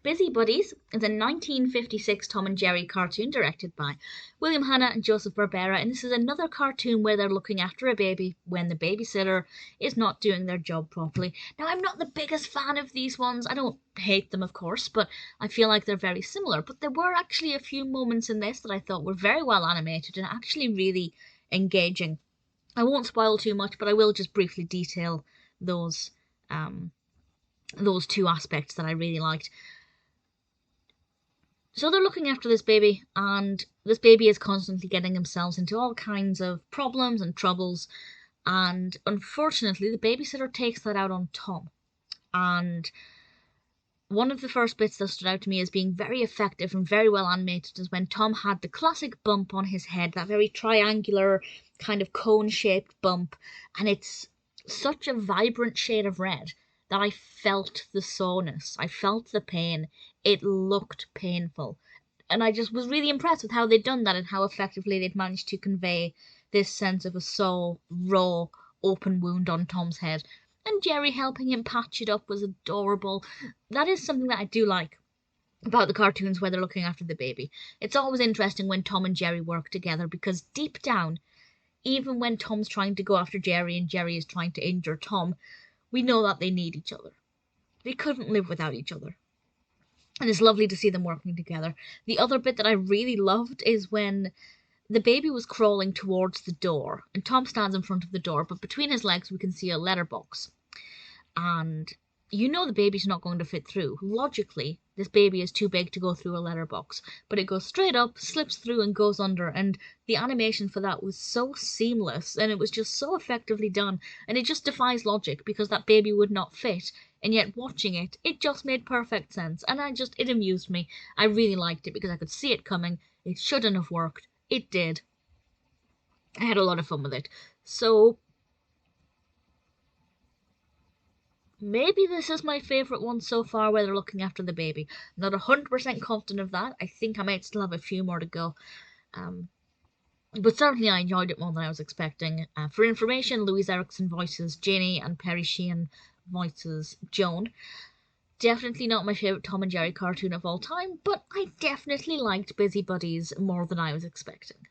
Busy Buddies is a 1956 Tom and Jerry cartoon directed by William Hanna and Joseph Barbera, and this is another cartoon where they're looking after a baby when the babysitter is not doing their job properly. Now, I'm not the biggest fan of these ones. I don't hate them, of course, but I feel like they're very similar. But there were actually a few moments in this that I thought were very well animated and actually really engaging. I won't spoil too much, but I will just briefly detail those um, those two aspects that I really liked. So they're looking after this baby, and this baby is constantly getting themselves into all kinds of problems and troubles. And unfortunately, the babysitter takes that out on Tom. And one of the first bits that stood out to me as being very effective and very well animated is when Tom had the classic bump on his head, that very triangular kind of cone-shaped bump, and it's such a vibrant shade of red that I felt the soreness. I felt the pain. It looked painful. And I just was really impressed with how they'd done that and how effectively they'd managed to convey this sense of a sore, raw, open wound on Tom's head. And Jerry helping him patch it up was adorable. That is something that I do like about the cartoons where they're looking after the baby. It's always interesting when Tom and Jerry work together because deep down, even when Tom's trying to go after Jerry and Jerry is trying to injure Tom, we know that they need each other. They couldn't live without each other. And it's lovely to see them working together. The other bit that I really loved is when the baby was crawling towards the door, and Tom stands in front of the door, but between his legs we can see a letterbox. And you know the baby's not going to fit through. Logically, this baby is too big to go through a letterbox, but it goes straight up, slips through, and goes under. And the animation for that was so seamless, and it was just so effectively done. And it just defies logic because that baby would not fit. And yet, watching it, it just made perfect sense. And it amused me. I really liked it because I could see it coming. It shouldn't have worked. It did. I had a lot of fun with it. So maybe this is my favourite one so far where they're looking after the baby. I'm not 100% confident of that. I think I might still have a few more to go. But certainly I enjoyed it more than I was expecting. For information, Louise Erickson voices Janie and Perry Sheehan voices Joan. Definitely not my favourite Tom and Jerry cartoon of all time, but I definitely liked Busy Buddies more than I was expecting.